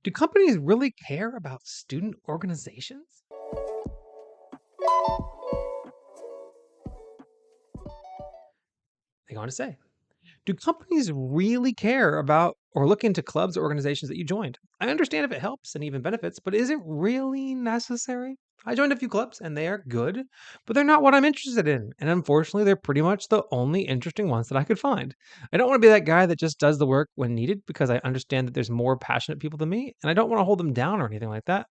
Do companies really care about student organizations? They go on to say, do companies really care about or look into clubs or organizations that you joined? I understand if it helps and even benefits, but is it really necessary? I joined a few clubs and they are good, but they're not what I'm interested in. And unfortunately, they're pretty much the only interesting ones that I could find. I don't want to be that guy that just does the work when needed because I understand that there's more passionate people than me and I don't want to hold them down or anything like that.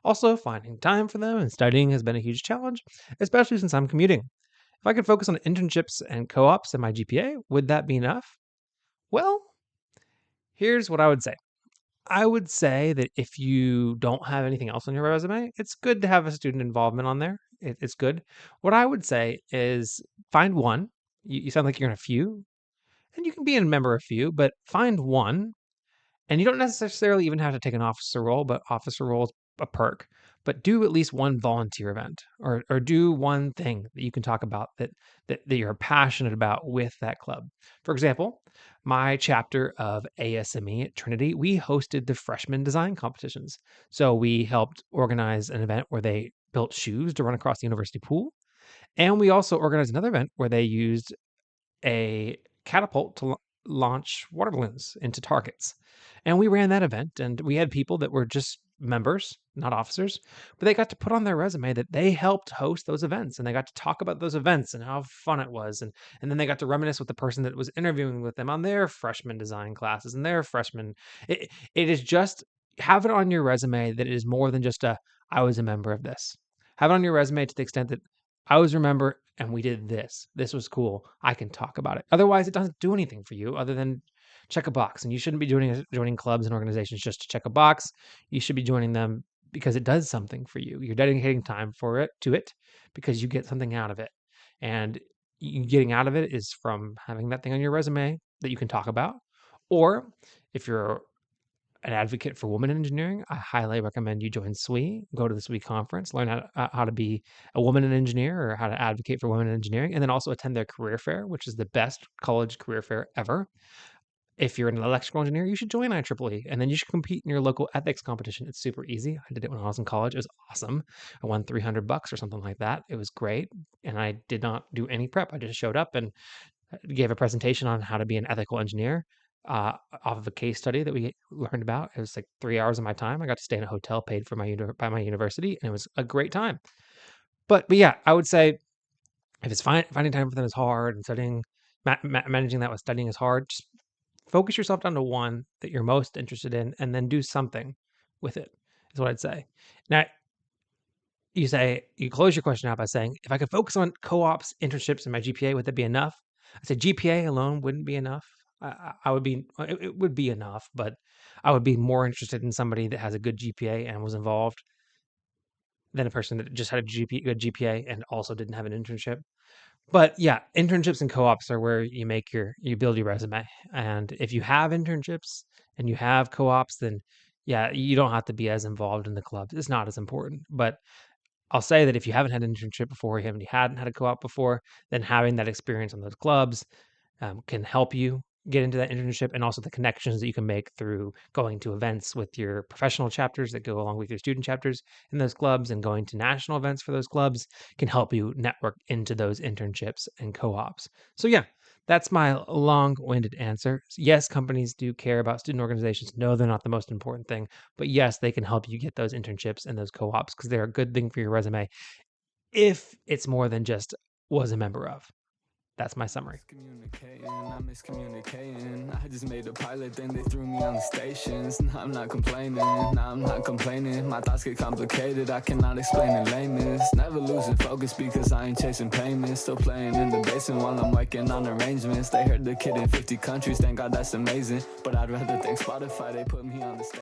Also, finding time for them and studying has been a huge challenge, especially since I'm commuting. If I could focus on internships and co ops and my GPA, would that be enough? Well, here's what I would say. I would say that if you don't have anything else on your resume, it's good to have a student involvement on there. It's good. What I would say is find one. You sound like you're in a few, and you can be a member of a few, but find one and you don't necessarily even have to take an officer role, but officer role is a perk. But do at least one volunteer event or do one thing that you can talk about that you're passionate about with that club. For example, my chapter of ASME at Trinity, we hosted the freshman design competitions. So we helped organize an event where they built shoes to run across the university pool. And we also organized another event where they used a catapult to launch water balloons into targets. And we ran that event, and we had people that were just members, not officers, but they got to put on their resume that they helped host those events and they got to talk about those events and how fun it was. And then they got to reminisce with the person that was interviewing with them on their freshman design classes and their freshman. It is just have it on your resume that it is more than just I was a member of this. Have it on your resume to the extent that I always remember, and we did this. This was cool. I can talk about it. Otherwise, it doesn't do anything for you other than check a box. And you shouldn't be joining clubs and organizations just to check a box. You should be joining them because it does something for you. You're dedicating time to it because you get something out of it. And getting out of it is from having that thing on your resume that you can talk about. Or if you're an advocate for women in engineering, I highly recommend you join SWE, go to the SWE conference, learn how to be a woman in engineer or how to advocate for women in engineering, and then also attend their career fair, which is the best college career fair ever. If you're an electrical engineer, you should join IEEE, and then you should compete in your local ethics competition. It's super easy. I did it when I was in college. It was awesome. I won $300 or something like that. It was great, and I did not do any prep. I just showed up and gave a presentation on how to be an ethical engineer off of a case study that we learned about. It was like 3 hours of my time. I got to stay in a hotel paid for by my university, and it was a great time. But yeah, I would say if it's finding time for them is hard and studying, managing that with studying is hard, just focus yourself down to one that you're most interested in, and then do something with it. Is what I'd say. Now, you close your question out by saying, if I could focus on co-ops, internships, and my GPA, would that be enough? I said GPA alone wouldn't be enough. I would be, it would be enough, but I would be more interested in somebody that has a good GPA and was involved than a person that just had good GPA and also didn't have an internship. But yeah, internships and co-ops are where you build your resume. And if you have internships and you have co-ops, then yeah, you don't have to be as involved in the clubs. It's not as important. But I'll say that if you haven't had an internship before, you hadn't had a co-op before, then having that experience on those clubs can help you get into that internship, and also the connections that you can make through going to events with your professional chapters that go along with your student chapters in those clubs and going to national events for those clubs can help you network into those internships and co-ops. So yeah, that's my long-winded answer. Yes, companies do care about student organizations. No, they're not the most important thing, but yes, they can help you get those internships and those co-ops because they're a good thing for your resume if it's more than just was a member of. That's my summary. Miscommunicating. I just made a pilot, then they threw me on the stations. Now I'm not complaining. Now I'm not complaining. My thoughts get complicated. I cannot explain in lameness. Never losing focus because I ain't chasing payments. Still playing in the basement while I'm working on arrangements. They heard the kid in 50 countries. Thank God that's amazing. But I'd rather thank Spotify. They put me on the stage.